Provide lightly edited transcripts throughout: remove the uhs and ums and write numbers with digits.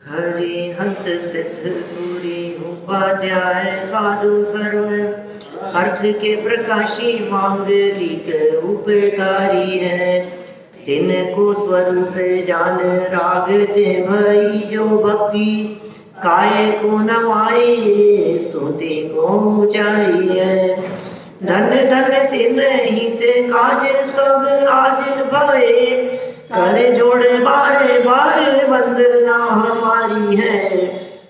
हरिहंत सिद्ध सूरी उपाध्याय साधु सर्व अर्थ के प्रकाशी मांगलिक उपकारी है। तिनको स्वरूप जान रागते भई जो भक्ति काय को नवाए स्तुति को ऊंचाई है। धन धन तिन ही से काज सब आज भये करे जोड़े बारे बारे वंदना हमारी है।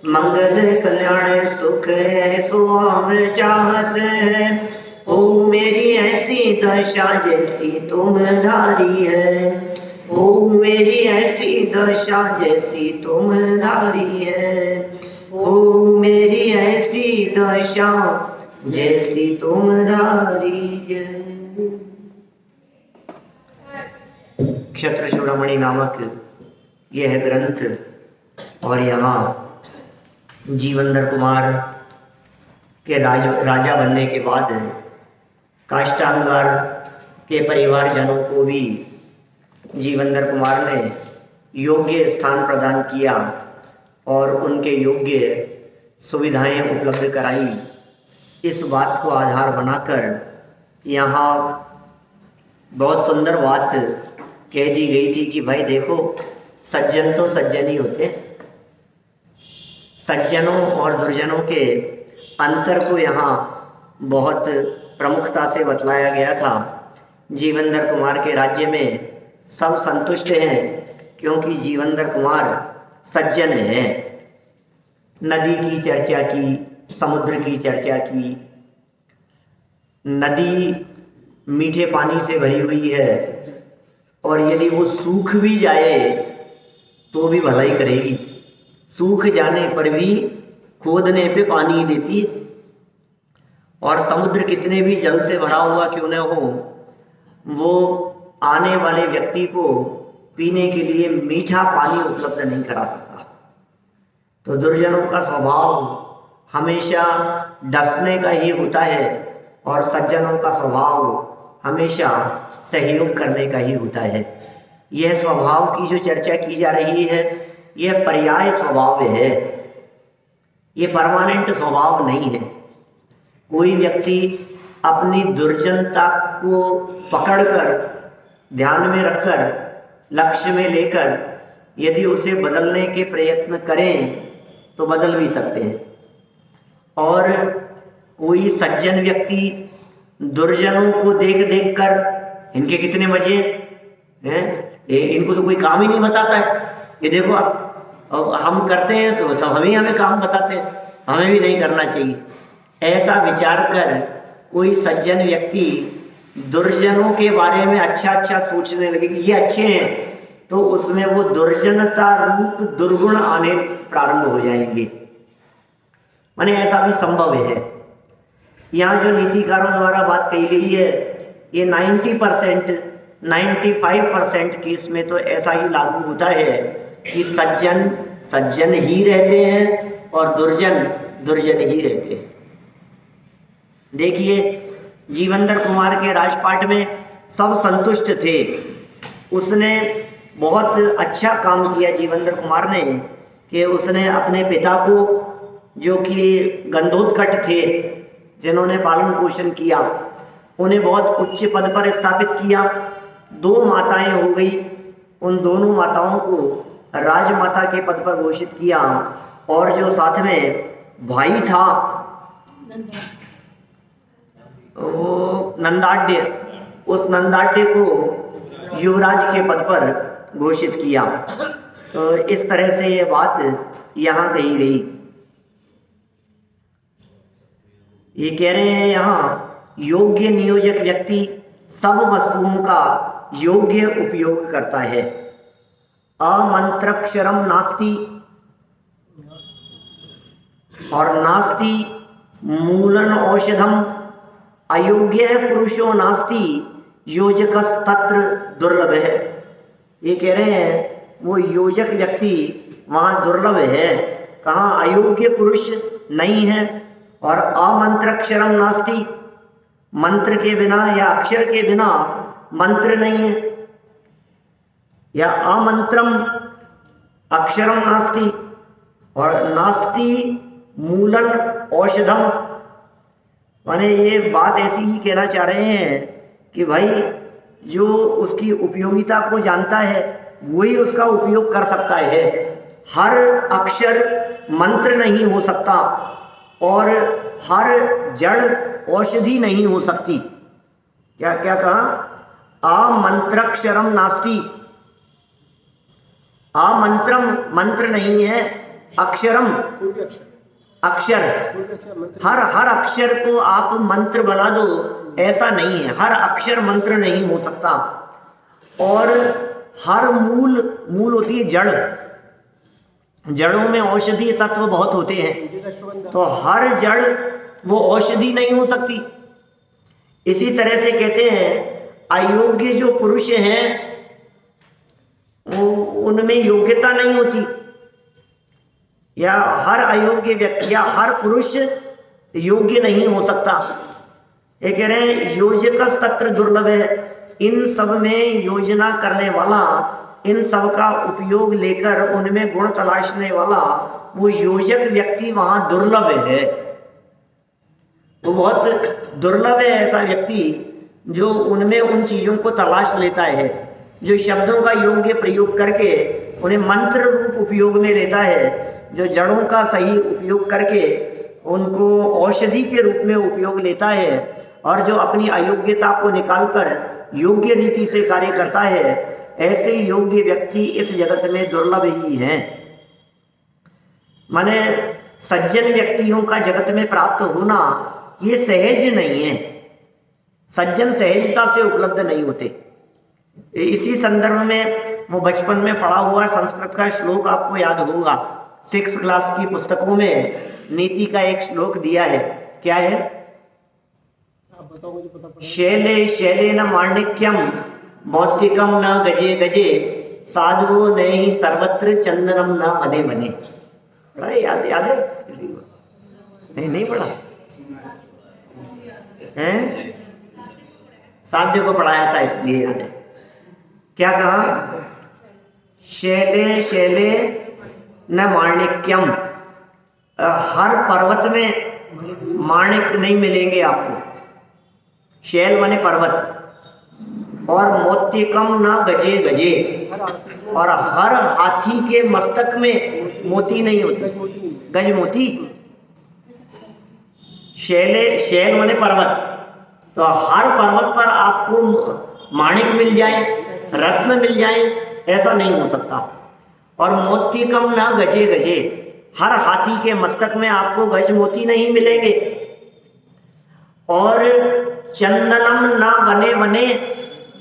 मंगल कल्याण सुख ऐसो हम चाहते हैं। ओ मेरी ऐसी दशा जैसी तुम धारी है। ओ मेरी ऐसी दशा जैसी तुम धारी है। ओ मेरी ऐसी दशा जैसी तुम धारी है। क्षत्र चूड़ामणि नामक यह ग्रंथ और यहाँ जीवंदर कुमार के राजा बनने के बाद काष्टांगार के परिवारजनों को भी जीवंदर कुमार ने योग्य स्थान प्रदान किया और उनके योग्य सुविधाएं उपलब्ध कराई। इस बात को आधार बनाकर यहाँ बहुत सुंदर बात कह दी गई थी कि भाई देखो, सज्जन तो सज्जन ही होते, सज्जनों और दुर्जनों के अंतर को यहाँ बहुत प्रमुखता से बतलाया गया था। जीवंदर कुमार के राज्य में सब संतुष्ट हैं क्योंकि जीवंदर कुमार सज्जन है। नदी की चर्चा की, समुद्र की चर्चा की। नदी मीठे पानी से भरी हुई है और यदि वो सूख भी जाए तो भी भलाई करेगी। सूख जाने पर भी खोदने पे पानी देती है। और समुद्र कितने भी जल से भरा हुआ क्यों न हो, वो आने वाले व्यक्ति को पीने के लिए मीठा पानी उपलब्ध नहीं करा सकता। तो दुर्जनों का स्वभाव हमेशा डसने का ही होता है और सज्जनों का स्वभाव हमेशा सहयोग करने का ही होता है। यह स्वभाव की जो चर्चा की जा रही है, यह पर्याय स्वभाव है, ये परमानेंट स्वभाव नहीं है। कोई व्यक्ति अपनी दुर्जनता को पकड़कर, ध्यान में रखकर, लक्ष्य में लेकर यदि उसे बदलने के प्रयत्न करें तो बदल भी सकते हैं। और कोई सज्जन व्यक्ति दुर्जनों को देख देख कर इनके कितने मजे हैं, इनको तो कोई काम ही नहीं बताता है, ये देखो अब हम करते हैं तो सब हमें काम बताते हैं, हमें भी नहीं करना चाहिए। ऐसा विचार कर कोई सज्जन व्यक्ति दुर्जनों के बारे में अच्छा सोचने लगे कि ये अच्छे हैं, तो उसमें वो दुर्जनता रूप दुर्गुण आने प्रारंभ हो जाएंगे। माने ऐसा भी संभव है। यहाँ जो नीतिकारों द्वारा बात कही गई है, ये 90%, 95% केस में तो ऐसा ही लागू होता है कि सज्जन सज्जन ही रहते हैं और दुर्जन दुर्जन ही रहते हैं। देखिए, जीवंदर कुमार के राजपाट में सब संतुष्ट थे। उसने बहुत अच्छा काम किया जीवंदर कुमार ने कि उसने अपने पिता को, जो कि गंधोत्कच थे, जिन्होंने पालन पोषण किया, उन्हें बहुत उच्च पद पर स्थापित किया। 2 माताएं हो गई, उन दोनों माताओं को राजमाता के पद पर घोषित किया। और जो साथ में भाई था वो नंदाढ़, उस नंदाढ़ को युवराज के पद पर घोषित किया। तो इस तरह से ये बात यहाँ कही गई। ये कह रहे हैं यहाँ, योग्य नियोजक व्यक्ति सब वस्तुओं का योग्य उपयोग करता है। अमंत्रक्षरम नास्ति और नास्ति मूलन औषधम अयोग्य पुरुषो नास्ति योजकस्तत्र दुर्लभ है। ये कह रहे हैं वो योजक व्यक्ति वहाँ दुर्लभ है। कहाँ? अयोग्य पुरुष नहीं है। और अमंत्रक्षरम नास्ति, मंत्र के बिना या अक्षर के बिना मंत्र नहीं है। या अमंत्रम अक्षरम नास्ति, और नास्ति मूलन औषधम, माने ये बात ऐसी ही कहना चाह रहे हैं कि भाई जो उसकी उपयोगिता को जानता है वही उसका उपयोग कर सकता है। हर अक्षर मंत्र नहीं हो सकता और हर जड़ औषधि नहीं हो सकती। क्या क्या कहा? आमंत्रक्षरम नास्ति, आमंत्रम मंत्र नहीं है, अक्षरम अक्षर, हर अक्षर को आप मंत्र बना दो, ऐसा नहीं है। हर अक्षर मंत्र नहीं हो सकता। और हर मूल होती है जड़, जड़ों में औषधीय तत्व बहुत होते हैं, तो हर जड़ वो औषधि नहीं हो सकती। इसी तरह से कहते हैं अयोग्य जो पुरुष हैं वो उनमें योग्यता नहीं होती, या हर अयोग्य व्यक्ति या हर पुरुष योग्य नहीं हो सकता। ये कह रहे हैं योजक तत्र दुर्लभ है, इन सब में योजना करने वाला, इन सब का उपयोग लेकर उनमें गुण तलाशने वाला वो योजक व्यक्ति वहां दुर्लभ है। वो बहुत दुर्लभ है ऐसा व्यक्ति जो उनमें उन चीज़ों को तलाश लेता है, जो शब्दों का योग्य प्रयोग करके उन्हें मंत्र रूप उपयोग में लेता है, जो जड़ों का सही उपयोग करके उनको औषधि के रूप में उपयोग लेता है, और जो अपनी अयोग्यता को निकालकर योग्य रीति से कार्य करता है, ऐसे योग्य व्यक्ति इस जगत में दुर्लभ ही हैं। माने सज्जन व्यक्तियों का जगत में प्राप्त होना ये सहज नहीं है, सज्जन सहजता से उपलब्ध नहीं होते। इसी संदर्भ में वो बचपन में पढ़ा हुआ संस्कृत का श्लोक आपको याद होगा, 6th क्लास की पुस्तकों में नीति का एक श्लोक दिया है। क्या है? आप बताओ, मुझे पता पड़ा। शैले शैले न माणिक्यम मौक्तिकम न गजे गजे साधुओं नहीं सर्वत्र चंदनम न बने बने। पढ़ा है? याद है? नहीं पढ़ा है? साध्य को पढ़ाया था इसलिए याद है। क्या कहा? शैले शैले न माणिक्यम, हर पर्वत में माणिक नहीं मिलेंगे आपको। शैल माने पर्वत, और मोतिकम न गजे गजे, और हर हाथी के मस्तक में मोती नहीं होते, गज मोती। शैल माने पर्वत, तो हर पर्वत पर आपको माणिक मिल जाए, रत्न मिल जाए, ऐसा नहीं हो सकता। और मोतिकम न गजे गजे, हर हाथी के मस्तक में आपको गज मोती नहीं मिलेंगे। और चंदनम न बने बने,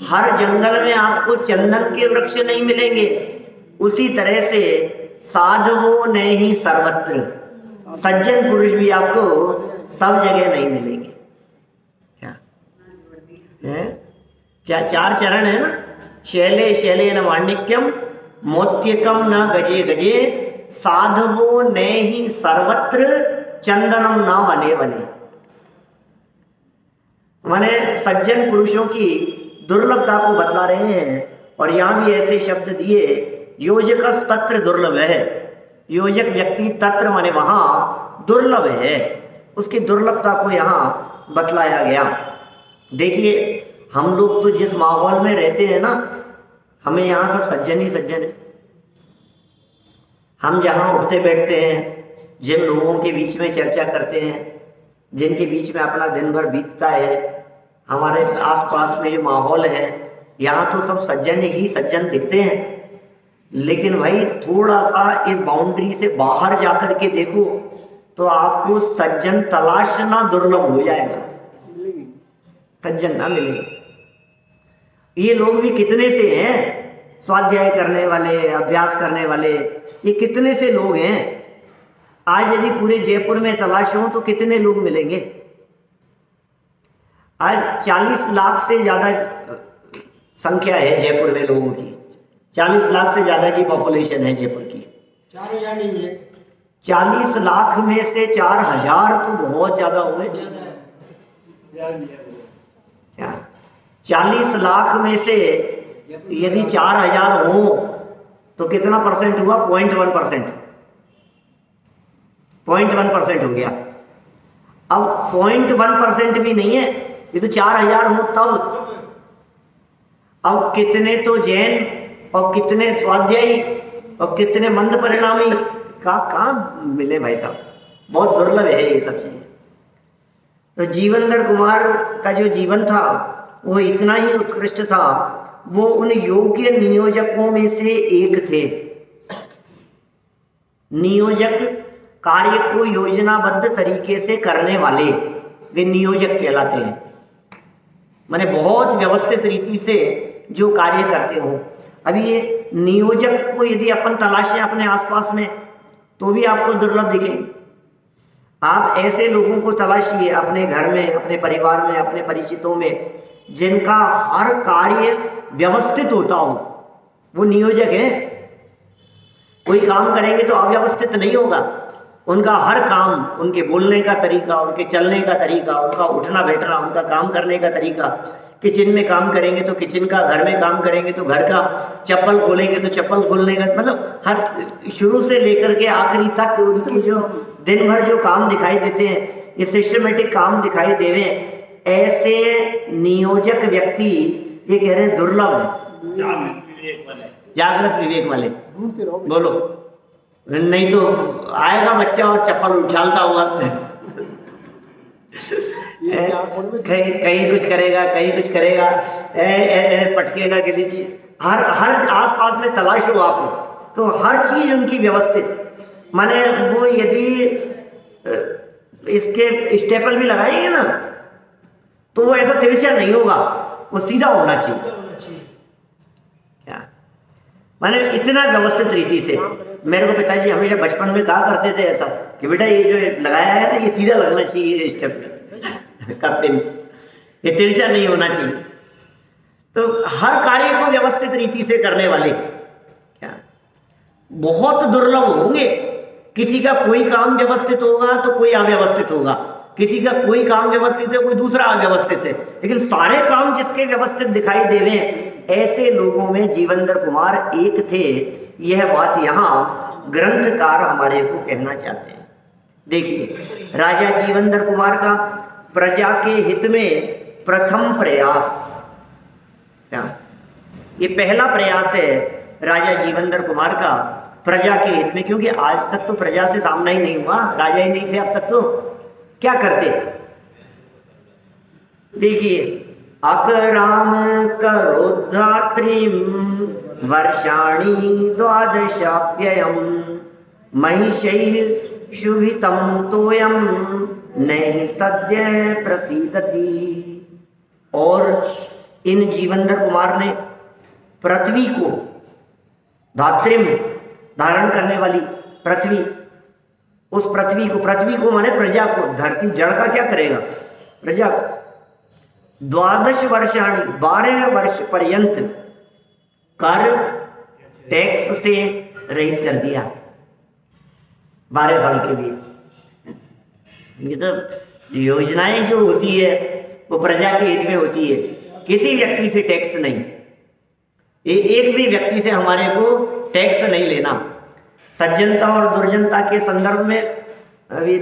हर जंगल में आपको चंदन के वृक्ष नहीं मिलेंगे। उसी तरह से साधुओं ने ही सर्वत्र, सज्जन पुरुष भी आपको सब जगह नहीं मिलेंगे। क्या चार चरण है ना? शैले शैले न माणिक्यम मोत्यकम न गजे गजे साधुओं ने ही सर्वत्र चंदनम न बने बने। माने सज्जन पुरुषों की दुर्लभता को बतला रहे हैं। और यहाँ भी ऐसे शब्द दिए, योजक तत्र दुर्लभ है, योजक व्यक्ति तत्र माने वहाँ दुर्लभ है, उसकी दुर्लभता को यहाँ बतलाया गया। देखिए हम लोग तो जिस माहौल में रहते हैं ना, हमें यहाँ सब सज्जन ही सज्जन है। हम जहाँ उठते बैठते हैं, जिन लोगों के बीच में चर्चा करते हैं, जिनके बीच में अपना दिन भर बीतता है, हमारे आसपास में जो माहौल है, यहाँ तो सब सज्जन ही सज्जन दिखते हैं। लेकिन भाई थोड़ा सा इस बाउंड्री से बाहर जाकर के देखो तो आपको सज्जन तलाशना दुर्लभ हो जाएगा, सज्जन ना मिलेंगे। ये लोग भी कितने से हैं, स्वाध्याय करने वाले, अभ्यास करने वाले, ये कितने से लोग हैं। आज यदि पूरे जयपुर में तलाशूं तो कितने लोग मिलेंगे? आज 40 लाख से ज़्यादा संख्या है जयपुर में लोगों की, 40 लाख से ज़्यादा की पॉपुलेशन है जयपुर की। 4000 नहीं मिले। 40 लाख में से 4000 तो बहुत ज़्यादा हुए। क्या 40 लाख में से यदि 4000 हो तो कितना परसेंट हुआ? 0.1%। 0.1% हो गया। अब 0.1% भी नहीं है, ये तो 4000 हो तब। अब कितने तो जैन और कितने स्वाध्यायी और कितने मंद परिणामी कहाँ मिले भाई साहब, बहुत दुर्लभ है ये सब चीजें। तो जीवनधर कुमार का जो जीवन था वो इतना ही उत्कृष्ट था, वो उन योग्य नियोजकों में से एक थे। नियोजक कार्य को योजनाबद्ध तरीके से करने वाले, वे नियोजक कहलाते हैं। माने बहुत व्यवस्थित रीति से जो कार्य करते हो। अभी ये नियोजक को यदि अपन तलाशें अपने आसपास में तो भी आपको दुर्लभ दिखेंगे। आप ऐसे लोगों को तलाशिए अपने घर में, अपने परिवार में, अपने परिचितों में, जिनका हर कार्य व्यवस्थित होता हो, वो नियोजक है। कोई काम करेंगे तो अव्यवस्थित नहीं होगा। उनका हर काम, उनके बोलने का तरीका, उनके चलने का तरीका, उनका उठना बैठना, उनका काम करने का तरीका, किचन में काम करेंगे तो किचन का, घर में काम करेंगे तो घर का, चप्पल खोलेंगे तो चप्पल खोलने का, मतलब हर शुरू से लेकर के आखिरी तक उनकी जो दिन भर जो काम दिखाई देते हैं, ये सिस्टमेटिक काम दिखाई देवे। ऐसे नियोजक व्यक्ति ये कह रहे हैं दुर्लभ है, जागृत विवेक वाले। बोलो, नहीं तो आएगा बच्चा और चप्पल उछालता हुआ कहीं कुछ करेगा, कहीं कुछ करेगा, पटकेगा किसी चीज। हर आस पास में तलाशो आप, तो हर चीज उनकी व्यवस्थित। माने वो यदि इसके स्टेपल भी लगाएंगे ना तो वो ऐसा तिरछा नहीं होगा, वो सीधा होना चाहिए। क्या माने इतना व्यवस्थित रीति से। मेरे को पिताजी हमेशा बचपन में कहा करते थे ऐसा कि बेटा ये जो लगाया है ना, ये सीधा लगना चाहिए स्टेप का पिन, ये तिरछा नहीं होना चाहिए। तो हर कार्य को व्यवस्थित रीति से करने वाले क्या बहुत दुर्लभ होंगे। किसी का कोई काम व्यवस्थित होगा तो कोई अव्यवस्थित होगा, किसी का कोई काम व्यवस्थित है, कोई दूसरा अव्यवस्थित है, लेकिन सारे काम जिसके व्यवस्थित दिखाई देवे, ऐसे लोगों में जीवनधर कुमार एक थे। यह बात यहाँ ग्रंथकार हमारे को कहना चाहते हैं। देखिए, राजा जीवनधर कुमार का प्रजा के हित में प्रथम प्रयास, क्या ये पहला प्रयास है राजा जीवनधर कुमार का प्रजा के हित में, क्योंकि आज तक तो प्रजा से सामना ही नहीं हुआ, राजा ही नहीं थे अब तक। तो क्या करते, देखिए, अकराम करोधात्रिम वर्षाणि द्वादशाप्ययम् महिषैः शुभितं तोयं नैः सद्य प्रसीदति। और इन जीवनधर कुमार ने पृथ्वी को, धात्रिम धारण करने वाली पृथ्वी, उस पृथ्वी को माने प्रजा को, धरती जड़ का क्या करेगा, प्रजा को, 12 वर्षाणि 12 वर्ष पर्यंत कर टैक्स से रहित कर दिया। 12 साल के लिए। ये तो योजनाएं जो होती है वो प्रजा के हित में होती है, किसी व्यक्ति से टैक्स नहीं। एक भी व्यक्ति से हमारे को टैक्स नहीं लेना। सज्जनता और दुर्जनता के संदर्भ में अभी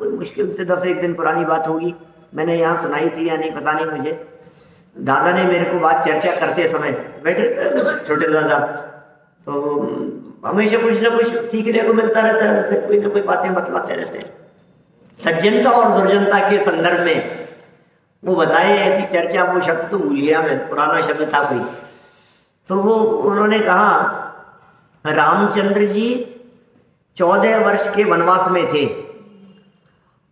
मुश्किल से 10-1 दिन पुरानी बात होगी, मैंने यहाँ सुनाई थी या नहीं पता नहीं मुझे। दादा ने मेरे को बात चर्चा करते समय, बैठे छोटे दादा, तो हमेशा कुछ ना कुछ सीखने को मिलता रहता है, उनसे कोई ना कोई बातें बतलाते रहते हैं। सज्जनता और दुर्जनता के संदर्भ में वो बताए, ऐसी चर्चा, वो शब्द तो भूल गया मैं, पुराना शब्द था कोई। तो वो उन्होंने कहा रामचंद्र जी 14 वर्ष के वनवास में थे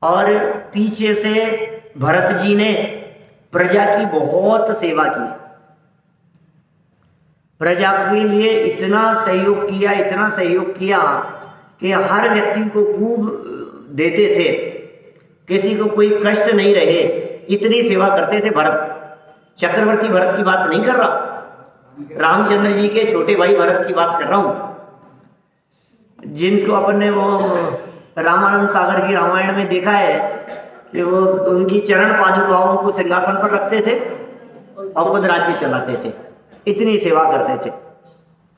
और पीछे से भरत जी ने प्रजा की बहुत सेवा की, प्रजा के लिए इतना सहयोग किया कि हर व्यक्ति को खूब देते थे, किसी को कोई कष्ट नहीं रहे, इतनी सेवा करते थे भरत। चक्रवर्ती भरत की बात नहीं कर रहा, रामचंद्र जी के छोटे भाई भरत की बात कर रहा हूं, जिनको अपन ने वो रामानंद सागर की रामायण में देखा है कि वो उनकी चरण पादुकाओं को सिंहासन पर रखते थे और खुद राज्य चलाते थे, इतनी सेवा करते थे।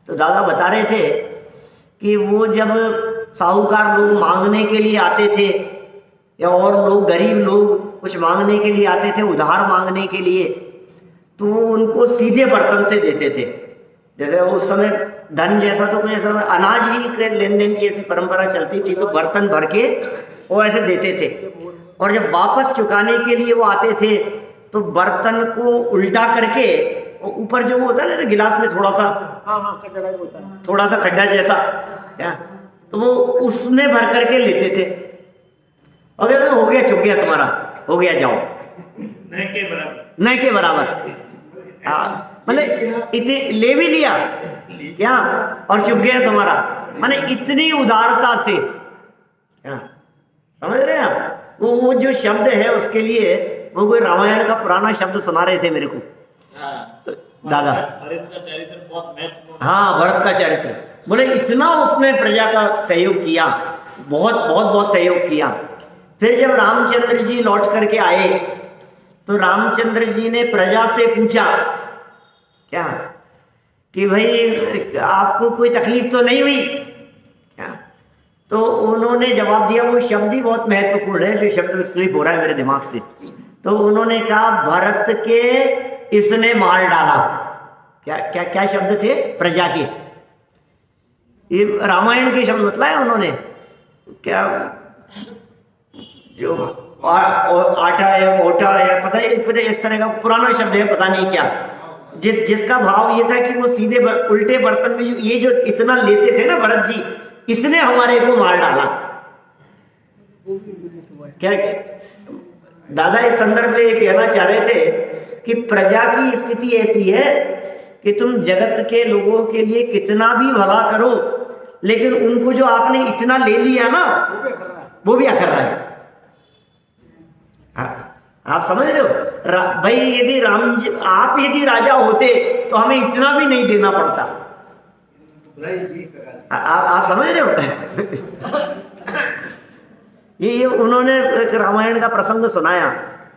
तो दादा बता रहे थे कि वो जब साहूकार लोग मांगने के लिए आते थे, या और लोग गरीब लोग कुछ मांगने के लिए आते थे, उधार मांगने के लिए, तो उनको सीधे बर्तन से देते थे। जैसे उस समय धन जैसा तो कुछ ऐसा अनाज ही के लेन देन की ऐसी परंपरा चलती थी, तो बर्तन भर के वो ऐसे देते थे। और जब वापस चुकाने के लिए वो आते थे तो बर्तन को उल्टा करके ऊपर जो वो होता है ना गिलास में थोड़ा सा, हाँ खड्डा होता है, थोड़ा सा खड्डा जैसा क्या, तो वो उसमें भर करके लेते थे। अगर हो गया, चुक गया तुम्हारा, हो गया, जाओ, न के बराबर। मतलब इतने ले भी लिया क्या और चुक गया तुम्हारा, माने इतनी उदारता से क्या, समझ रहे हैं आप? वो जो शब्द है उसके लिए वो कोई रामायण का पुराना शब्द सुना रहे थे मेरे को, तो दादा भरत का चरित्र बहुत महत्वपूर्ण। हाँ, भरत का चरित्र, बोले इतना उसने प्रजा का सहयोग किया, बहुत बहुत बहुत सहयोग किया। फिर जब रामचंद्र जी लौट करके आए तो रामचंद्र जी ने प्रजा से पूछा क्या कि भाई आपको कोई तकलीफ तो नहीं हुई क्या? तो उन्होंने जवाब दिया, वो शब्द ही बहुत महत्वपूर्ण है जो शब्द स्लिप हो रहा है मेरे दिमाग से। तो उन्होंने कहा भरत के इसने मार डाला। क्या क्या क्या शब्द थे? प्रजा के, ये रामायण के शब्द बतलाए उन्होंने। क्या जो आटा है, ओटा है, पता है इस तरह का पुराना शब्द है, पता नहीं क्या, जिसका भाव ये था कि वो सीधे उल्टे बर्तन में ये जो इतना लेते थे ना भरत जी, इसने हमारे को मार डाला। क्या दादा इस संदर्भ में ये कहना चाह रहे थे कि प्रजा की स्थिति ऐसी है कि तुम जगत के लोगों के लिए कितना भी भला करो, लेकिन उनको जो आपने इतना ले लिया ना, वो भी अखर रहा है। आप समझ रहे हो भाई? यदि आप यदि राजा होते तो हमें इतना भी नहीं देना पड़ता। आप समझ रहे हो? ये उन्होंने एक रामायण का प्रसंग सुनाया,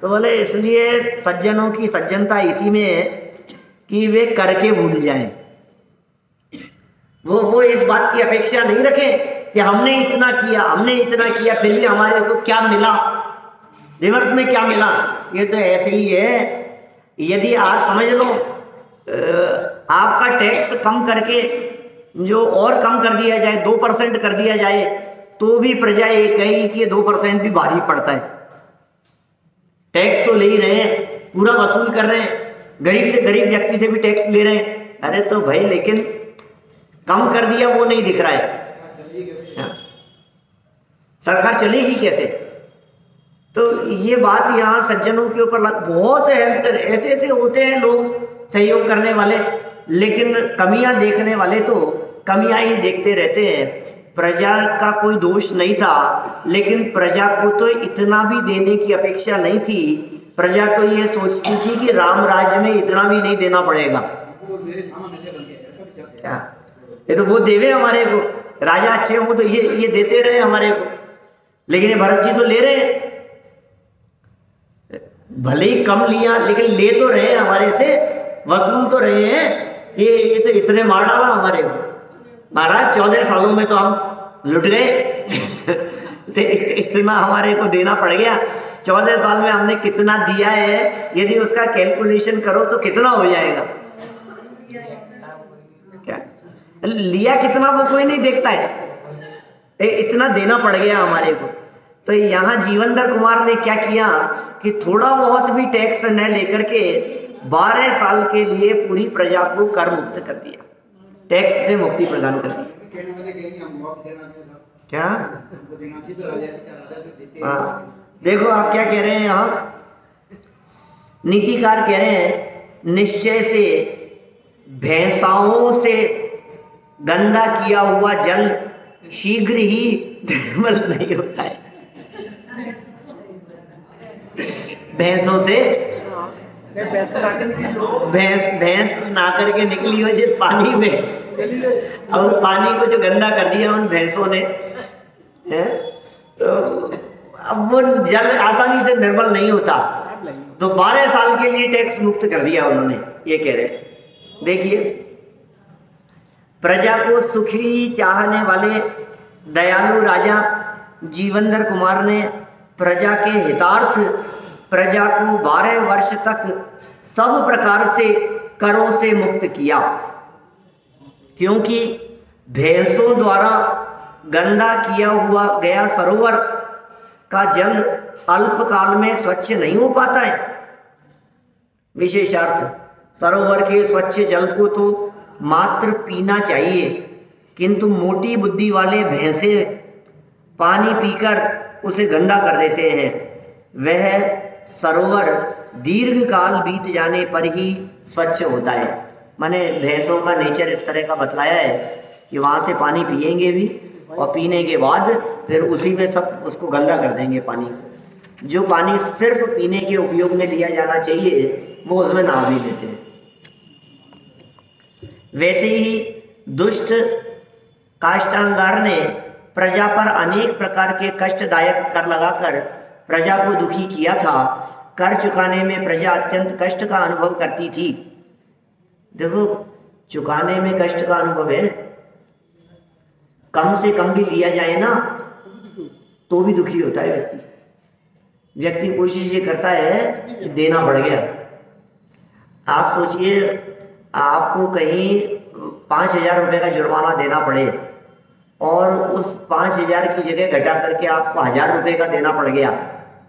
तो बोले इसलिए सज्जनों की सज्जनता इसी में है कि वे करके भूल जाएं। वो इस बात की अपेक्षा नहीं रखें कि हमने इतना किया फिर भी हमारे को क्या मिला, रिवर्स में क्या मिला। ये तो ऐसे ही है। यदि आज समझ लो आपका टैक्स कम करके जो और कम कर दिया जाए, 2% कर दिया जाए, तो भी प्रजा ये कहेगी कि ये 2% भी भारी पड़ता है। टैक्स तो ले ही रहे हैं, पूरा वसूल कर रहे हैं, गरीब से गरीब व्यक्ति से भी टैक्स ले रहे हैं। अरे तो भाई लेकिन कम कर दिया वो नहीं दिख रहा है, सरकार चलेगी कैसे? तो ये बात यहाँ सज्जनों के ऊपर बहुत हेल्प कर, ऐसे ऐसे होते हैं लोग सहयोग करने वाले, लेकिन कमियां देखने वाले तो कमियां ही देखते रहते हैं। प्रजा का कोई दोष नहीं था, लेकिन प्रजा को तो इतना भी देने की अपेक्षा नहीं थी। प्रजा तो ये सोचती थी कि राम राज्य में इतना भी नहीं देना पड़ेगा। क्या ये तो वो देवे हमारे को, राजा अच्छे हो तो ये देते रहे हमारे को, लेकिन ये भरत जी तो ले रहे, भले ही कम लिया लेकिन ले तो रहे हमारे से, वसूल तो रहे हैं। ये तो इसने मार डाला हमारे को। महाराज 14 सालों में तो हम लुट गए तो इतना हमारे को देना पड़ गया। 14 साल में हमने कितना दिया है, यदि उसका कैलकुलेशन करो तो कितना हो जाएगा? क्या लिया कितना वो कोई नहीं देखता है, इतना देना पड़ गया हमारे को। तो यहाँ जीवनधर कुमार ने क्या किया कि थोड़ा बहुत भी टैक्स न लेकर के 12 साल के लिए पूरी प्रजा को कर मुक्त कर दिया, टैक्स से मुक्ति प्रदान कर दी। क्या देखो आप क्या कह रहे हैं यहाँ, नीतिकार कह रहे हैं निश्चय से भैंसाओं से गंदा किया हुआ जल शीघ्र ही निर्मल नहीं होता है। भैंसों से भैंस नहा करके निकली हो जिस पानी में, और पानी को जो गंदा कर दिया उन भैंसों ने, है तो अब वो जल आसानी से निर्मल नहीं होता। तो 12 साल के लिए टैक्स मुक्त कर दिया उन्होंने, ये कह रहे। देखिए प्रजा को सुखी चाहने वाले दयालु राजा जीवंदर कुमार ने प्रजा के हितार्थ प्रजा को 12 वर्ष तक सब प्रकार से करों से मुक्त किया, क्योंकि भैंसों द्वारा गंदा किया हुआ गया सरोवर का जल अल्पकाल में स्वच्छ नहीं हो पाता है। विशेषार्थ, सरोवर के स्वच्छ जल को तो मात्र पीना चाहिए, किंतु मोटी बुद्धि वाले भैंसे पानी पीकर उसे गंदा कर देते हैं। वह सरोवर दीर्घ काल बीत जाने पर ही स्वच्छ होता है। माने भैंसों का नेचर इस तरह का बतलाया है कि वहाँ से पानी पिएंगे भी और पीने के बाद फिर उसी में सब उसको गंदा कर देंगे पानी। जो पानी सिर्फ पीने के उपयोग में लिया जाना चाहिए वो उसमें नहा भी लेते हैं। वैसे ही दुष्ट काष्टांगार ने प्रजा पर अनेक प्रकार के कष्टदायक कर लगाकर प्रजा को दुखी किया था। कर चुकाने में प्रजा अत्यंत कष्ट का अनुभव करती थी। देखो, चुकाने में कष्ट का अनुभव है, कम से कम भी लिया जाए ना तो भी दुखी होता है व्यक्ति कोशिश ये करता है कि देना बढ़ गया। आप सोचिए, आपको कहीं 5,000 रुपये का जुर्माना देना पड़े और उस 5,000 की जगह घटा करके आपको 1,000 रुपये का देना पड़ गया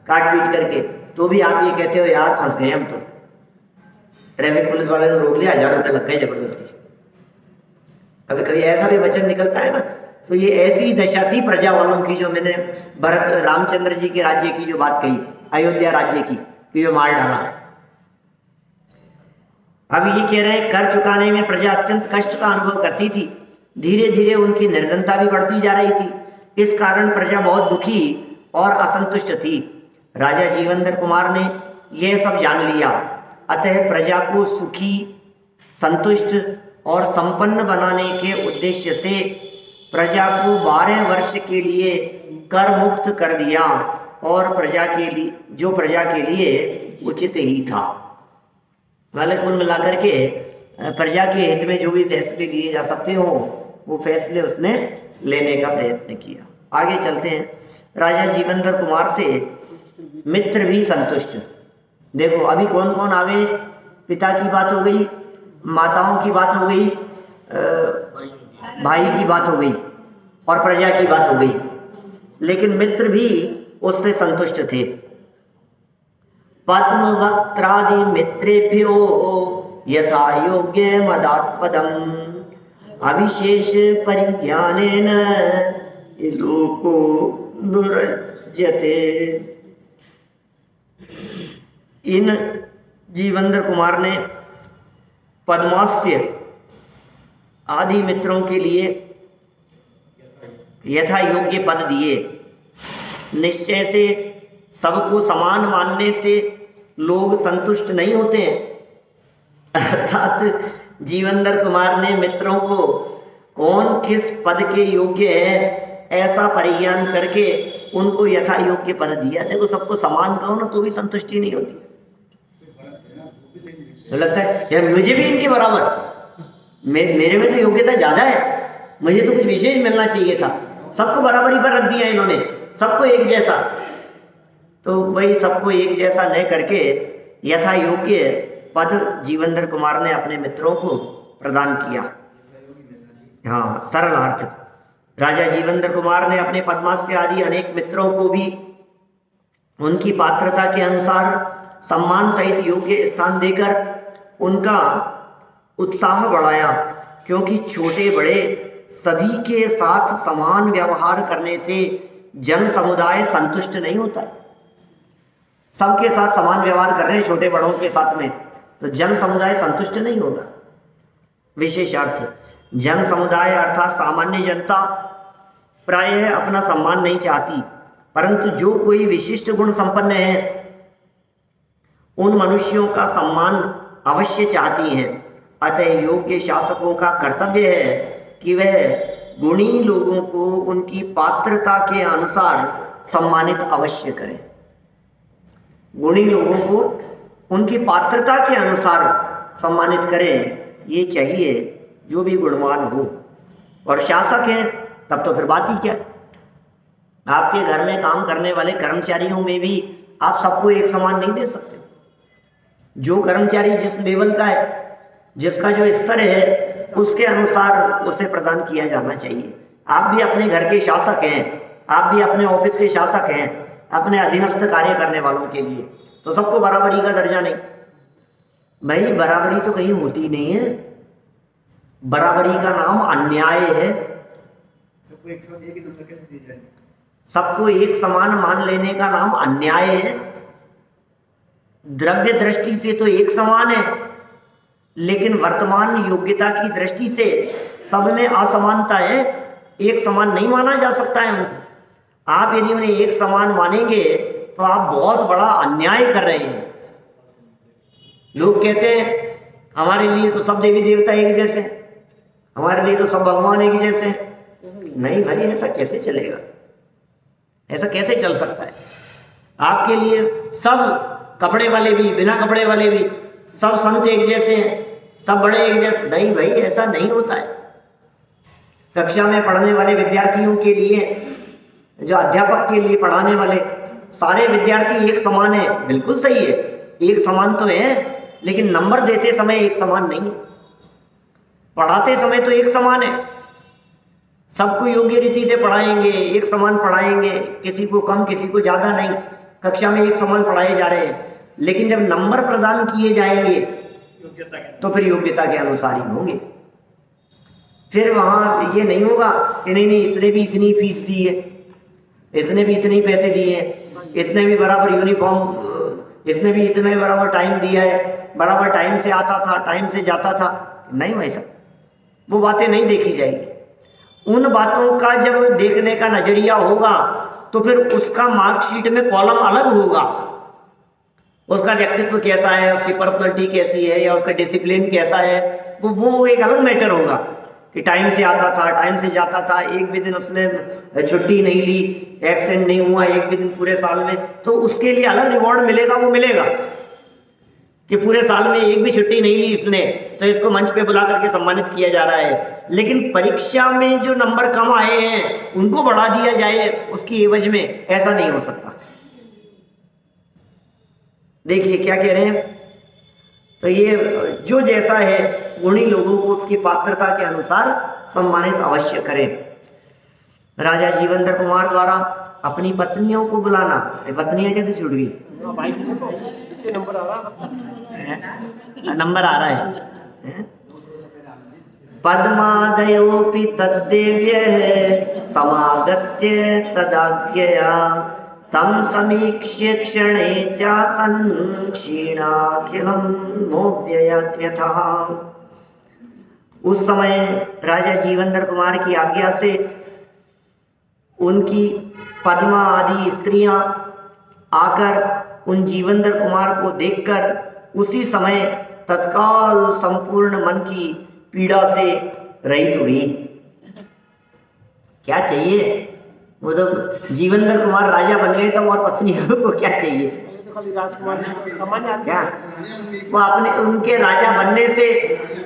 काट पीट करके, तो भी आप ये कहते हो यार फंस गए हम तो, ट्रैफिक पुलिस वाले ने रोक लिया, 1,000 रुपये लग गए जबरदस्ती। कभी कभी ऐसा भी वचन निकलता है ना। तो ये ऐसी दशा थी प्रजा वालों की, जो मैंने भरत रामचंद्र जी के राज्य की जो बात कही, अयोध्या राज्य की, कि जो मार डाला। अब ये कह रहे हैं कर चुकाने में प्रजा अत्यंत कष्ट का अनुभव करती थी। धीरे धीरे उनकी निर्धनता भी बढ़ती जा रही थी। इस कारण प्रजा बहुत दुखी और असंतुष्ट थी। राजा जीवंदर कुमार ने यह सब जान लिया, अतः प्रजा को सुखी, संतुष्ट और संपन्न बनाने के उद्देश्य से प्रजा को 12 वर्ष के लिए कर मुक्त कर दिया, और प्रजा के लिए उचित ही था। मतलब कुल मिलाकर के प्रजा के हित में जो भी फैसले लिए जा सकते हो वो फैसले उसने लेने का प्रयत्न किया। आगे चलते हैं। राजा जीवंदर कुमार से मित्र भी संतुष्ट। देखो अभी कौन कौन आ गए, पिता की बात हो गई, माताओं की बात हो गई, भाई की बात हो गई और प्रजा की बात हो गई, लेकिन मित्र भी उससे संतुष्ट थे। पद्मवक्त्रादि मित्रेभ्यो यथा योग्य मदात्पदम् अविशेष परिज्ञानेन लोको नुरज्यते। इन जीवंदर कुमार ने पद्मास्य आदि मित्रों के लिए यथा योग्य पद दिए। निश्चय से सबको समान मानने से लोग संतुष्ट नहीं होते हैं, अर्थात जीवंदर कुमार ने मित्रों को कौन किस पद के योग्य है ऐसा परिज्ञान करके उनको यथा योग्य पद दिया। देखो सबको समान कहो ना तो भी संतुष्टि नहीं होती, लगता है यार मुझे भी इनके बराबर, मेरे में तो योग्यता ज़्यादा है, मुझे तो कुछ विशेष मिलना चाहिए था। सबको बराबरी पर रख दिया इन्होंने, सबको एक जैसा। तो वही सबको एक जैसा न करके यथा योग्य पद जीवंदर कुमार ने अपने मित्रों को प्रदान किया। हाँ, सरल अर्थ। राजा जीवंदर कुमार ने अपने पद्मास्य आदि अनेक मित्रों को भी उनकी पात्रता के अनुसार सम्मान सहित योग्य स्थान देकर उनका उत्साह बढ़ाया, क्योंकि छोटे बड़े सभी के साथ समान व्यवहार करने से जन समुदाय संतुष्ट नहीं होता। सबके साथ समान व्यवहार कर रहे हैं छोटे बड़ों के साथ में, तो जन समुदाय संतुष्ट नहीं होगा। विशेषार्थ, जन समुदाय अर्थात सामान्य जनता प्रायः अपना सम्मान नहीं चाहती, परंतु जो कोई विशिष्ट गुण संपन्न है उन मनुष्यों का सम्मान अवश्य चाहती हैं। अतः योग्य शासकों का कर्तव्य है कि वह गुणी लोगों को उनकी पात्रता के अनुसार सम्मानित अवश्य करें। गुणी लोगों को उनकी पात्रता के अनुसार सम्मानित करें, ये चाहिए जो भी गुणवान हो। और शासक हैं तब तो फिर बात ही क्या है। आपके घर में काम करने वाले कर्मचारियों में भी आप सबको एक समान नहीं दे सकते। जो कर्मचारी जिस लेवल का है, जिसका जो स्तर है, उसके अनुसार उसे प्रदान किया जाना चाहिए। आप भी अपने घर के शासक हैं, आप भी अपने ऑफिस के शासक हैं, अपने अधीनस्थ कार्य करने वालों के लिए, तो सबको बराबरी का दर्जा नहीं। भाई बराबरी तो कहीं होती नहीं है, बराबरी का नाम अन्याय है। सबको एक साथ एक ही नंबर कैसे दिया जाए? सबको एक समान मान लेने का नाम अन्याय है। द्रव्य दृष्टि से तो एक समान है, लेकिन वर्तमान योग्यता की दृष्टि से सब में असमानता है। एक समान नहीं माना जा सकता है उनको। आप यदि उन्हें एक समान मानेंगे तो आप बहुत बड़ा अन्याय कर रहे हैं। लोग कहते हैं हमारे लिए तो सब देवी देवता एक जैसे, हमारे लिए तो सब भगवान एक जैसे। नहीं भाई, ऐसा कैसे चलेगा? ऐसा कैसे चल सकता है? आपके लिए सब कपड़े वाले भी, बिना कपड़े वाले भी, सब संत एक जैसे हैं, सब बड़े एक जैसे। नहीं भाई, ऐसा नहीं होता है। कक्षा में पढ़ने वाले विद्यार्थियों के लिए, जो अध्यापक के लिए पढ़ाने वाले सारे विद्यार्थी एक समान है, बिल्कुल सही है, एक समान तो है, लेकिन नंबर देते समय एक समान नहीं है। पढ़ाते समय तो एक समान है, सबको योग्य रीति से पढ़ाएंगे, एक समान पढ़ाएंगे, किसी को कम किसी को ज़्यादा नहीं, कक्षा में एक समान पढ़ाए जा रहे हैं। लेकिन जब नंबर प्रदान किए जाएंगे तो फिर योग्यता के अनुसार ही होंगे। फिर वहाँ ये नहीं होगा कि नहीं इसने भी इतनी फीस दी है, इसने भी इतने पैसे दिए हैं, इसने भी बराबर यूनिफॉर्म, इसने भी इतना ही बराबर टाइम दिया है, बराबर टाइम से आता था, टाइम से जाता था। नहीं भाई साहब, वो बातें नहीं देखी जाएगी। उन बातों का जब देखने का नजरिया होगा तो फिर उसका मार्कशीट में कॉलम अलग होगा। उसका व्यक्तित्व कैसा है, उसकी पर्सनालिटी कैसी है, या उसका डिसिप्लिन कैसा है, वो एक अलग मैटर होगा कि टाइम से आता था, टाइम से जाता था, एक भी दिन उसने छुट्टी नहीं ली, एब्सेंट नहीं हुआ एक भी दिन पूरे साल में, तो उसके लिए अलग रिवॉर्ड मिलेगा। वो मिलेगा कि पूरे साल में एक भी छुट्टी नहीं ली इसने, तो इसको मंच पे बुला करके सम्मानित किया जा रहा है। लेकिन परीक्षा में जो नंबर कम आए हैं उनको बढ़ा दिया जाए उसकी एवज में, ऐसा नहीं हो सकता। देखिए क्या कह रहे हैं, तो ये जो जैसा है गुणी लोगों को उसकी पात्रता के अनुसार सम्मानित अवश्य करें। राजा जीवंदर कुमार द्वारा अपनी पत्नियों को बुलाना, पत्नियां कैसे छूट गई? भाई जी तो कितने नंबर आ रहा है? नंबर आ रहा है। पद्मादयोपि तद्देव्य समागत्य तदाज्ञया तम समीक्ष्य क्षणे चासन् क्षीणाखिलं मोव्ययथा। उस समय राजा जीवंदर कुमार की आज्ञा से उनकी पद्मा आदि स्त्रियां आकर उन जीवंदर कुमार को देखकर उसी समय तत्काल संपूर्ण मन की पीड़ा से रहित हुई। क्या चाहिए? वो तो जीवंदर कुमार राजा बन गए तब, और पत्नियों को क्या चाहिए? तो खाली राजकुमार सामान्य आदमी क्या वो अपने उनके राजा बनने से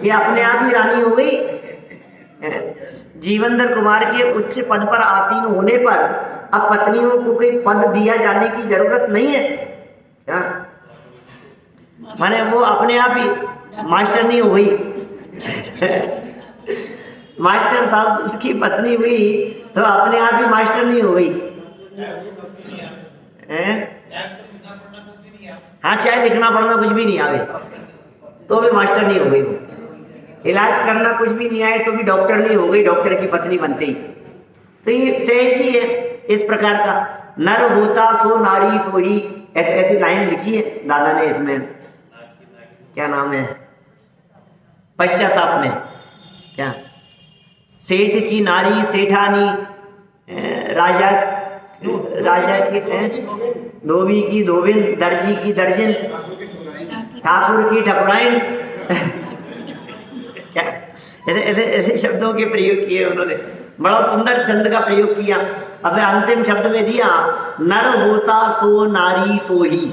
ये अपने आप ही रानी हो गई? जीवंदर कुमार के उच्च पद पर आसीन होने पर अब पत्नियों को कोई पद दिया जाने की जरूरत नहीं है क्या? माने वो अपने आप ही मास्टर नहीं हो गई। मास्टर साहब उसकी पत्नी हुई तो अपने आप ही मास्टर नहीं हो गई। हाँ, चाहे लिखना पढ़ना कुछ भी नहीं आवे तो भी मास्टर नहीं हो गई। वो इलाज करना कुछ भी नहीं आए तो भी डॉक्टर नहीं हो गई, डॉक्टर की पत्नी बनते ही। तो ये सहज ही है इस प्रकार का। नर होता सो नारी सोई, ऐसी लाइन लिखी है दादा ने इसमें, क्या नाम है, पश्चाताप में, क्या सेठ की नारी सेठानी, राजा की धोबी की धोबिन, दर्जी की दर्जन, ठाकुर की ठकुराइन। क्या ऐसे शब्दों के प्रयोग किए उन्होंने, बड़ा सुंदर छंद का प्रयोग किया। अब अंतिम शब्द में दिया नर होता सो नारी सोही,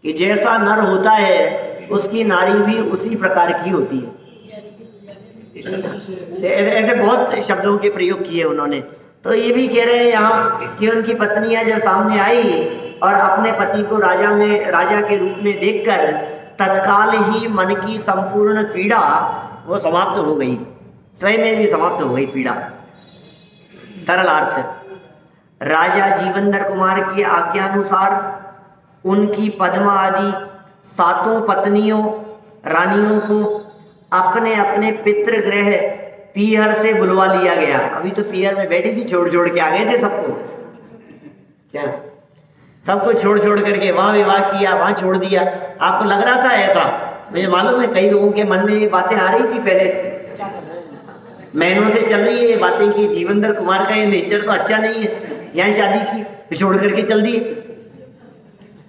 कि जैसा नर होता है उसकी नारी भी उसी प्रकार की होती है। ऐसे बहुत शब्दों के प्रयोग किए उन्होंने। तो ये भी कह रहे हैं यहाँ कि उनकी पत्नियां जब सामने आई और अपने पति को राजा के रूप में देखकर तत्काल ही मन की संपूर्ण पीड़ा वो समाप्त हो गई, स्वयं में भी समाप्त हो गई पीड़ा। सरल अर्थ, राजा जीवनधर कुमार की आज्ञानुसार उनकी पद्मा आदि 7 पत्नियों रानियों को अपने अपने पितृगृह पीहर से बुलवा लिया गया। अभी तो पीहर में बैठी थी, छोड़ छोड़ के आ गए थे सबको, क्या सबको छोड़ छोड़ करके वहां विवाह किया, वहां छोड़ दिया। आपको लग रहा था ऐसा? मुझे मालूम है कई लोगों के मन में ये बातें आ रही थी, पहले महीनों से चल रही है ये बातें कि जीवनधर कुमार का ये नेचर तो अच्छा नहीं है, यहाँ शादी की फिर छोड़ करके चल दिए,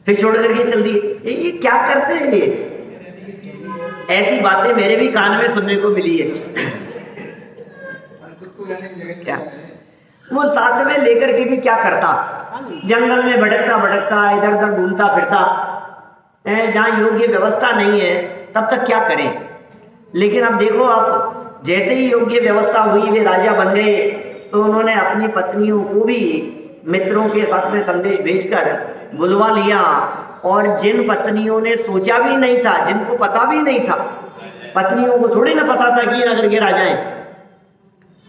फिर छोड़ करके चल दिए। ये क्या करते हैं ये? ऐसी बातें मेरे भी कान में सुनने को मिली है। क्या वो साथ में लेकर के भी क्या करता, जंगल में भटकता भटकता इधर उधर घूमता फिरता, जहाँ योग्य व्यवस्था नहीं है तब तक क्या करें। लेकिन अब देखो, आप जैसे ही योग्य व्यवस्था हुई, वे राजा बन गए, तो उन्होंने अपनी पत्नियों को भी मित्रों के साथ में संदेश भेजकर बुलवा लिया। और जिन पत्नियों ने सोचा भी नहीं था, जिनको पता भी नहीं था, पत्नियों को थोड़ी ना पता था कि ये नगर के राजा हैं,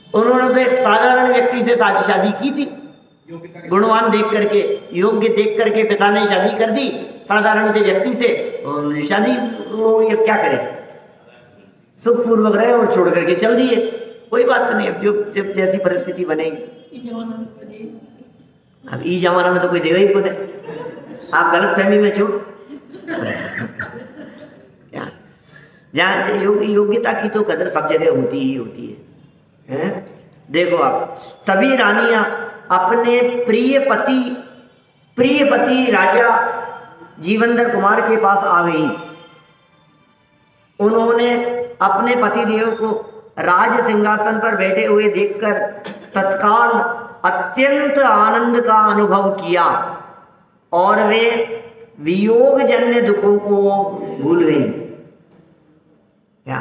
उन्होंने तो एक साधारण व्यक्ति से शादी की थी, गुणवान देख करके, योग्य देख करके पिता ने शादी कर दी साधारण से व्यक्ति से। शादी वो ये क्या करे, सुखपूर्वक रहे और छोड़ करके चल दिए, कोई बात नहीं। अब जब जैसी परिस्थिति बनेगी, अब इस जमाना में तो कोई देगा ही को नहीं, आप गलत फहमी में छोड़ क्या, जहाँ योग्यता की तो कदर सब जगह होती ही होती है। देखो, आप सभी रानियां अपने प्रिय पति राजा जीवनधर कुमार के पास आ गई। उन्होंने अपने पतिदेव को राज सिंहासन पर बैठे हुए देखकर तत्काल अत्यंत आनंद का अनुभव किया और वे वियोग जन्य दुखों को भूल गई। क्या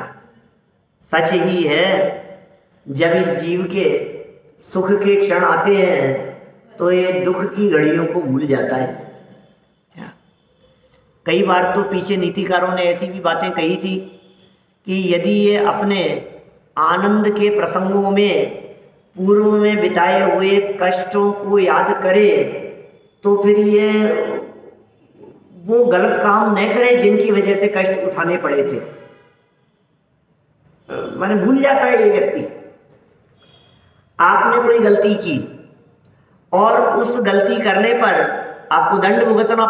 सच ही है, जब इस जीव के सुख के क्षण आते हैं तो ये दुख की घड़ियों को भूल जाता है। क्या कई बार तो पीछे नीतिकारों ने ऐसी भी बातें कही थी कि यदि ये अपने आनंद के प्रसंगों में पूर्व में बिताए हुए कष्टों को याद करे तो फिर ये वो गलत काम न करे जिनकी वजह से कष्ट उठाने पड़े थे। माने भूल जाता है ये व्यक्ति। आपने कोई गलती की और उस गलती करने पर आपको दंड भुगतना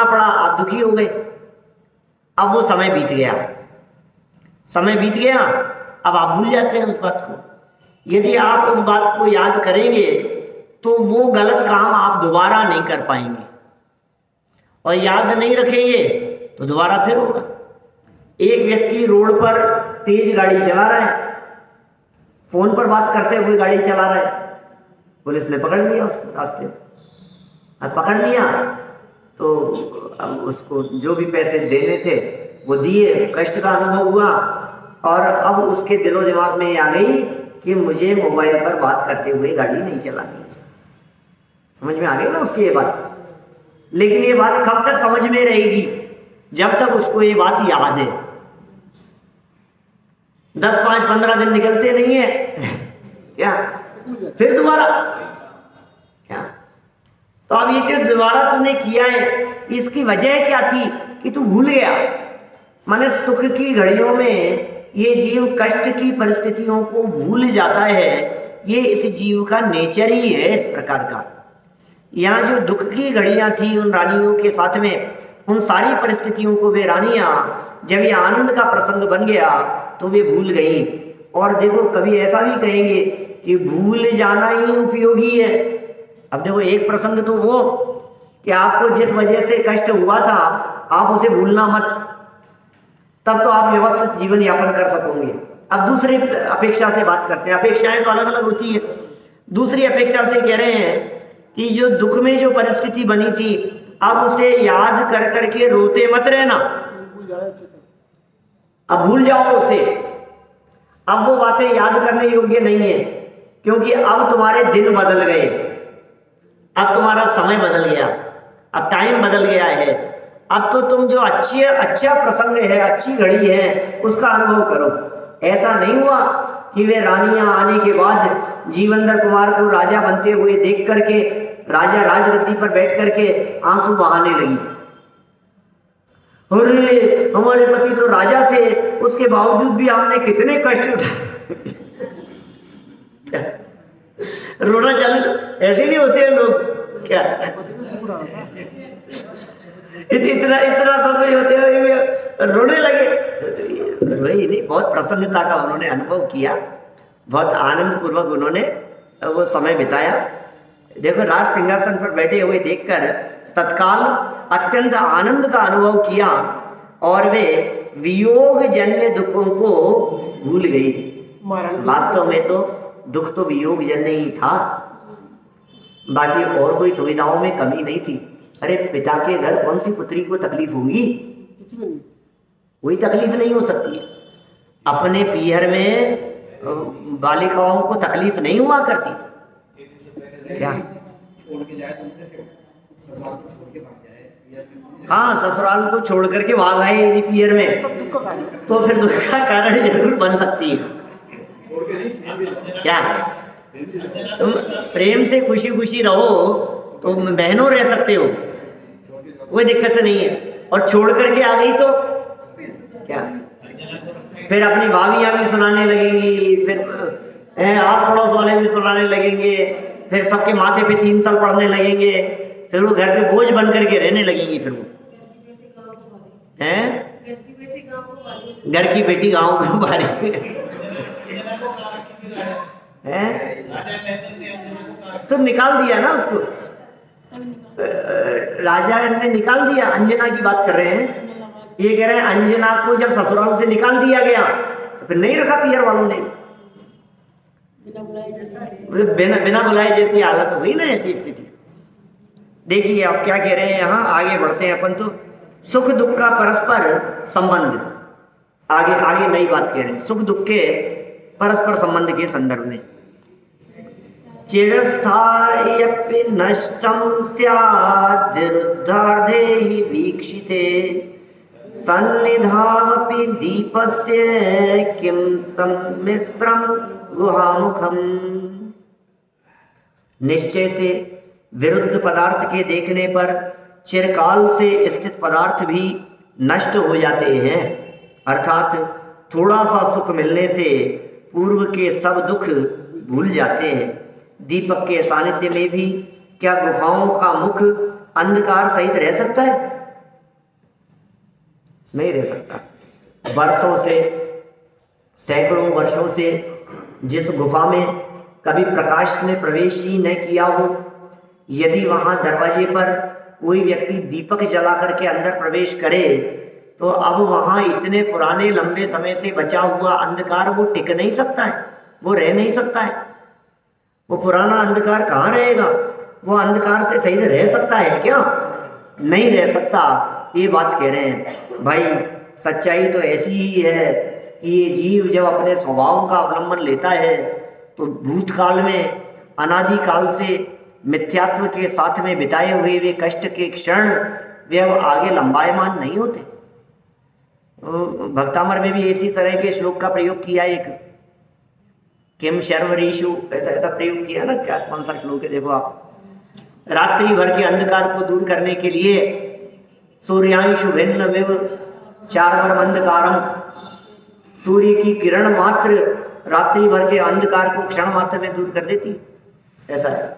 पड़ा, आप दुखी हो गए। अब वो समय बीत गया, अब आप भूल जाते हैं उस बात को। यदि आप उस बात को याद करेंगे तो वो गलत काम आप दोबारा नहीं कर पाएंगे, और याद नहीं रखेंगे तो दोबारा फिर होगा। एक व्यक्ति रोड पर तेज गाड़ी चला रहा है, फोन पर बात करते हुए गाड़ी चला रहा है, पुलिस ने पकड़ लिया उसको रास्ते में। अब पकड़ लिया तो अब उसको जो भी पैसे देने थे वो दिए, कष्ट का अनुभव हुआ, और अब उसके दिलो दिमाग में आ गई कि मुझे मोबाइल पर बात करते हुए गाड़ी नहीं चलानी है। समझ में आ गई ना उसकी ये बात। लेकिन ये बात कब तक समझ में रहेगी? जब तक उसको ये बात याद है। 10, 5, 15 दिन निकलते नहीं है क्या, फिर दोबारा क्या। तो अब ये जो दोबारा तूने किया है, इसकी वजह क्या थी कि तू भूल गया। माने सुख की घड़ियों में ये जीव कष्ट की परिस्थितियों को भूल जाता है। ये इस जीव का नेचर ही है इस प्रकार का। यहाँ जो दुख की घड़ियां थी उन रानियों के साथ में, उन सारी परिस्थितियों को वे रानियां जब ये आनंद का प्रसंग बन गया तो वे भूल गई। और देखो, कभी ऐसा भी कहेंगे कि भूल जाना ही उपयोगी है। अब देखो, एक प्रसंग तो वो कि आपको जिस वजह से कष्ट हुआ था आप उसे भूलना मत, तब तो आप व्यवस्थित जीवन यापन कर सकोगे। अब दूसरी अपेक्षा से बात करते हैं। अपेक्षाएं तो अलग अलग होती है। दूसरी अपेक्षा से कह रहे हैं कि जो दुख में जो परिस्थिति बनी थी, अब उसे याद कर करके रोते मत रहना। अब भूल जाओ उसे। अब वो बातें याद करने योग्य नहीं है, क्योंकि अब तुम्हारे दिन बदल गए, अब तुम्हारा समय बदल गया, अब टाइम बदल गया है। अब तो तुम जो अच्छा प्रसंग है, अच्छी घड़ी है, उसका अनुभव करो। ऐसा नहीं हुआ कि वे रानियां आने के बाद जीवंदर कुमार को राजा बनते हुए देख करके राजा राजगद्दी पर बैठ करके आंसू बहाने लगी। अरे हमारे पति तो राजा थे, उसके बावजूद भी हमने कितने कष्ट उठाए। रोना चालू, ऐसे नहीं होते हैं लोग क्या? इतना सब कुछ होते हुए रोने लगे। वही नहीं, बहुत प्रसन्नता का उन्होंने अनुभव किया, बहुत आनंद पूर्वक उन्होंने वो समय बिताया। देखो, राज सिंहासन पर बैठे हुए देखकर तत्काल अत्यंत आनंद का अनुभव किया और वे वियोग जन्य दुखों को भूल गई। वास्तव में तो दुख तो वियोग जन्य ही था, बाकी और कोई सुविधाओं में कमी नहीं थी। अरे पिता के घर कौन सी पुत्री को तकलीफ होगी? कोई तकलीफ नहीं हो सकती है। अपने पीहर में बालिकाओं को तकलीफ नहीं हुआ करती क्या? हाँ, ससुराल को छोड़ करके भाग आए यदि पीहर में, तो फिर दुख का कारण जरूर बन सकती है। क्या तुम प्रेम से खुशी खुशी रहो तो बहनों रह सकते हो, कोई दिक्कत नहीं है। और छोड़ करके आ गई तो क्या? फिर अपनी भाभियां भी सुनाने लगेंगी, फिर आस पड़ोस वाले भी सुनाने लगेंगे, फिर सबके माथे पे 3 साल पड़ने लगेंगे, फिर वो घर पे बोझ बन करके रहने लगेंगी। फिर वो हैं, घर की बेटी गाँव को बारी है, तो निकाल दिया ना उसको, राजा ने निकाल दिया। अंजना की बात कर रहे हैं, ये कह रहे हैं अंजना को जब ससुराल से निकाल दिया गया तो फिर नहीं रखा पीहर वालों ने, बिना बुलाए जैसी हालत हो गई ना, ऐसी स्थिति। देखिए आप क्या कह रहे हैं, यहाँ आगे बढ़ते हैं अपन। तो सुख दुख का परस्पर संबंध, आगे नई बात कह रहे हैं, सुख दुख के परस्पर संबंध के संदर्भ में। चिरस्थायपि नष्टं स्याद् रुद्धार्धे हि वीक्षिते सन्निधामपि दीपस्य किं तं मिश्रं गुहामुखम। निश्चय से विरुद्ध पदार्थ के देखने पर चिरकाल से स्थित पदार्थ भी नष्ट हो जाते हैं, अर्थात थोड़ा सा सुख मिलने से पूर्व के सब दुख भूल जाते हैं। दीपक के सानिध्य में भी क्या गुफाओं का मुख अंधकार सहित रह सकता है? नहीं रह सकता। वर्षों से, सैकड़ों वर्षों से जिस गुफा में कभी प्रकाश ने प्रवेश ही न किया हो, यदि वहां दरवाजे पर कोई व्यक्ति दीपक जला करके अंदर प्रवेश करे तो अब वहां इतने पुराने लंबे समय से बचा हुआ अंधकार वो टिक नहीं सकता है, वो रह नहीं सकता है। वो पुराना अंधकार कहाँ रहेगा? वो अंधकार से सही रह सकता है क्या? नहीं रह सकता। ये बात कह रहे हैं भाई। सच्चाई तो ऐसी ही है कि ये जीव जब अपने स्वभाव का अवलंबन लेता है तो भूतकाल में अनादिकाल से मिथ्यात्व के साथ में बिताए हुए वे कष्ट के क्षण वे अब आगे लंबायमान नहीं होते। भक्तामर में भी इसी तरह के श्लोक का प्रयोग किया, एक किम शर्वरीशु, ऐसा प्रयोग किया ना। क्या, कौन सा श्लोक है? देखो आप, रात्रि भर के अंधकार को दूर करने के लिए सूर्यांशु भिन्न विव चारवर अंधकारम, सूर्य की किरण मात्र रात्रि भर के अंधकार को क्षण मात्र में दूर कर देती, ऐसा है।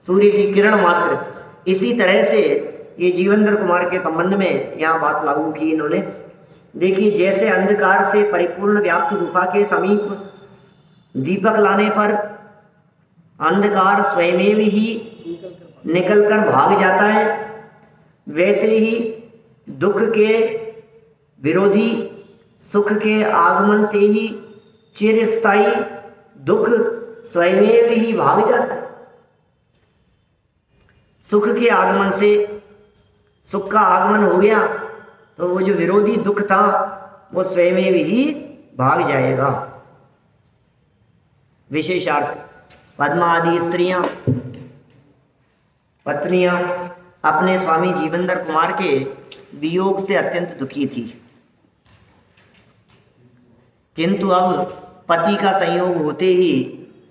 सूर्य की किरण मात्र। इसी तरह से ये जीवेंद्र कुमार के संबंध में यहाँ बात लागू की इन्होंने। देखिए, जैसे अंधकार से परिपूर्ण व्याप्त गुफा के समीप दीपक लाने पर अंधकार स्वयं ही निकलकर भाग जाता है, वैसे ही दुख के विरोधी सुख के आगमन से ही चिरस्थायी दुख स्वयं ही भाग जाता है। सुख के आगमन से, सुख का आगमन हो गया तो वो जो विरोधी दुख था वो स्वयं ही भाग जाएगा। विशेषार्थ, पद्मा आदि स्त्रियां पत्नियां अपने स्वामी जीवनधर कुमार के वियोग से अत्यंत दुखी थी, किंतु अब पति का संयोग होते ही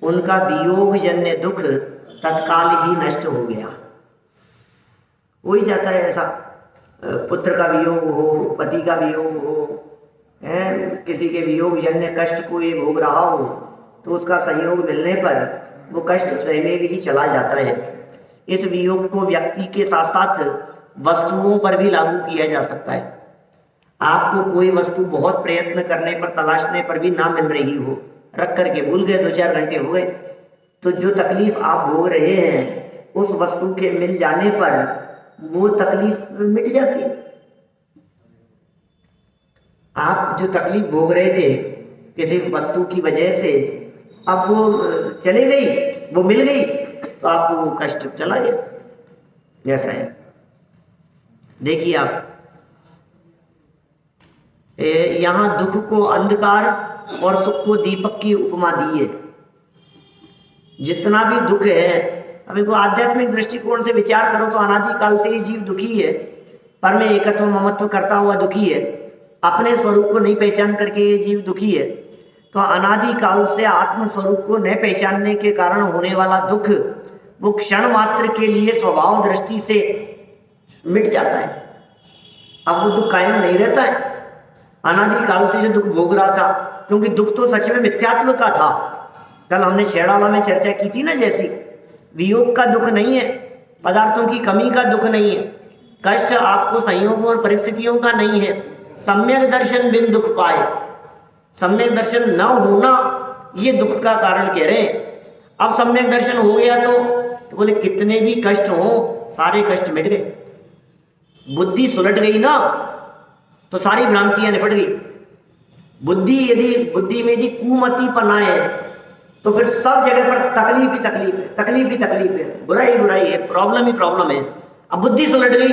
उनका वियोग जन्य दुख तत्काल ही नष्ट हो गया। हो ही जाता है ऐसा, पुत्र का वियोग हो, पति का वियोग हो, किसी के वियोग जन्य कष्ट को ये भोग रहा हो, तो उसका संयोग मिलने पर वो कष्ट स्वयं ही चला जाता है। इस वियोग को व्यक्ति के साथ साथ वस्तुओं पर भी लागू किया जा सकता है। आपको कोई वस्तु बहुत प्रयत्न करने पर, तलाशने पर भी ना मिल रही हो, रख करके भूल गए, 2-4 घंटे हो गए, तो जो तकलीफ आप भोग रहे हैं उस वस्तु के मिल जाने पर वो तकलीफ मिट जाती है। आप जो तकलीफ भोग रहे थे किसी वस्तु की वजह से, अब वो चली गई, वो मिल गई, तो आपको वो कष्ट चला गया। ऐसा है। देखिए आप, यहां दुख को अंधकार और सुख को दीपक की उपमा दी है। जितना भी दुख है, अब इसको आध्यात्मिक दृष्टिकोण से विचार करो तो अनादिकाल से ही जीव दुखी है, पर में एकत्व ममत्व करता हुआ दुखी है, अपने स्वरूप को नहीं पहचान करके ये जीव दुखी है। तो अनादिकाल से आत्म स्वरूप को न पहचानने के कारण होने वाला दुख वो क्षण मात्र के लिए स्वभाव दृष्टि से मिट जाता है। अब वो दुख कायम नहीं रहता है। अनादिकाल से जो दुख भोग रहा था, क्योंकि दुख तो सच में मिथ्यात्व का था, कल हमने शेराला में चर्चा की थी ना, जैसी वियोग का दुख नहीं है, पदार्थों की कमी का दुख नहीं है, कष्ट आपको संयोगों और परिस्थितियों का नहीं है। सम्यक दर्शन बिन दुख पाए, सम्यक दर्शन न होना ये दुख का कारण कह रहे हैं। अब सम्यक दर्शन हो गया तो बोले कितने भी कष्ट हो, सारे कष्ट मिट गए। बुद्धि सुलट गई ना, तो सारी भ्रांतियां निपट गई। बुद्धि में यदि कुमति पना है तो फिर सब जगह पर तकलीफ ही तकलीफ है, तकलीफ ही तकलीफ है, बुराई ही बुराई है, प्रॉब्लम ही प्रॉब्लम है। अब बुद्धि सुलट गई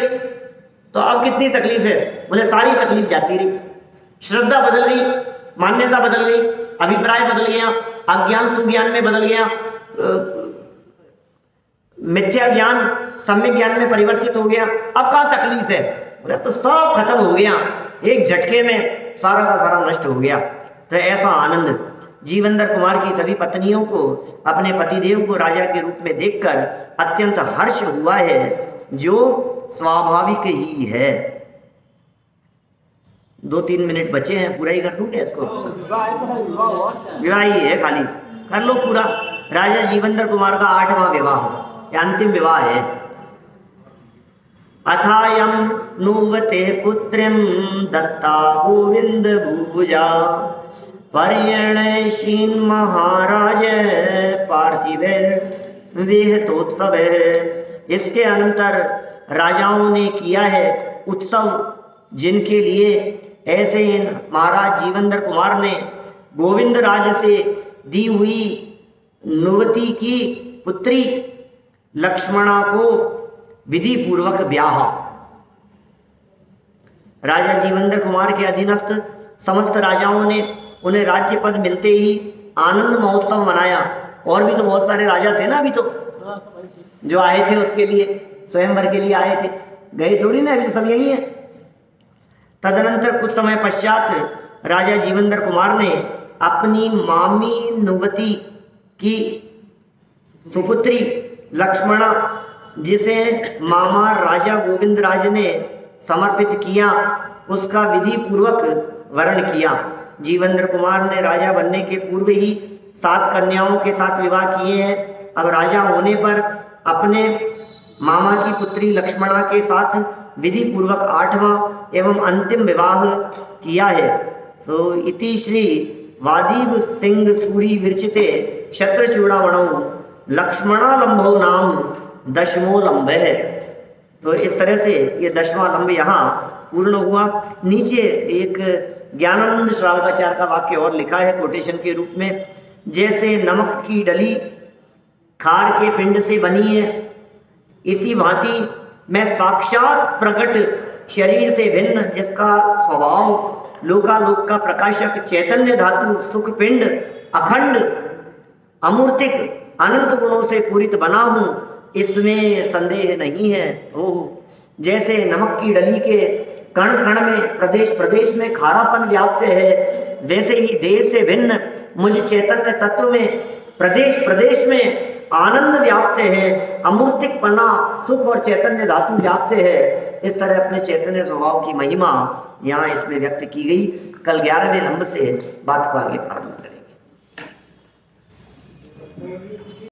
तो अब कितनी तकलीफ है, बोले सारी तकलीफ जाती रही। श्रद्धा बदल गई, मान्यता बदल गई, अभिप्राय बदल गया, अज्ञान सुज्ञान में बदल गया, मिथ्या ज्ञान सम्यक ज्ञान में परिवर्तित हो गया। अब कहाँ तकलीफ है, बोले तो सब खत्म हो गया, एक झटके में सारा का सारा नष्ट हो गया। तो ऐसा आनंद जीवनधर कुमार की सभी पत्नियों को अपने पतिदेव को राजा के रूप में देखकर अत्यंत हर्ष हुआ है, जो स्वाभाविक ही है। 2-3 मिनट बचे हैं, पूरा ही कर दूं क्या इसको? विवाह ही है, खाली कर लो पूरा। राजा जीवनधर कुमार का 8वां विवाह, या अंतिम विवाह है। अथायम नुवते पुत्रिम दत्ता गोविंद भूजा पर्यणशीन महाराज पार्थिव विहतोत्सव। इसके अनंतर राजाओं ने किया है उत्सव, जिनके लिए ऐसे महाराज जीवनधर कुमार ने गोविंद राज से दी हुई नुवती की पुत्री लक्ष्मणा को विधि पूर्वक ब्याह। राजा जीवनधर कुमार के अधीनस्थ समस्त राजाओं ने उन्हें राज्य पद मिलते ही आनंद महोत्सव मनाया। और भी तो बहुत सारे राजा थे ना, अभी तो जो आए थे उसके लिए, स्वयंवर के लिए आए थे, गए थोड़ी ना, अभी तो सब यही है। तदनंतर कुछ समय पश्चात राजा जीवनधर कुमार ने अपनी मामी नुवती की सुपुत्री लक्ष्मणा, जिसे मामा राजा गोविंद राज ने समर्पित किया, उसका विधि पूर्वक वर्ण किया। जीवनधर कुमार ने राजा बनने के पूर्व ही 7 कन्याओं के साथ विवाह किए हैं। अब राजा होने पर अपने मामा की पुत्री लक्ष्मणा के साथ विधि पूर्वक 8वां एवं अंतिम विवाह किया है। तो इति श्री वादीव सिंह सूरी विरचिते शत्रचूड़ामणौ लक्ष्मणालंभो नाम 10वां लंब है। तो इस तरह से ये 10वां लंब यहाँ पूर्ण हुआ। नीचे एक ज्ञानानंद श्रावकाचार्य का वाक्य और लिखा है कोटेशन के रूप में, जैसे नमक की डली खार के पिंड से बनी है, इसी भांति मैं साक्षात प्रकट शरीर से भिन्न, जिसका स्वभाव लोकालोक का प्रकाशक, चैतन्य धातु, सुख पिंड, अखंड, अमूर्तिक, अनंत गुणों से पूरित बना हूं, इसमें संदेह नहीं है। ओह, जैसे नमक की डली के कण कण में, प्रदेश प्रदेश में खारापन व्याप्त है, वैसे ही देह से भिन्न मुझ चैतन्य तत्व में प्रदेश प्रदेश में आनंद व्याप्त है, अमूर्तिक पना, सुख और चैतन्य धातु व्याप्त है। इस तरह अपने चैतन्य स्वभाव की महिमा यहाँ इसमें व्यक्त की गई। कल 11वें नंबर से बात को आगे प्रारंभ करें।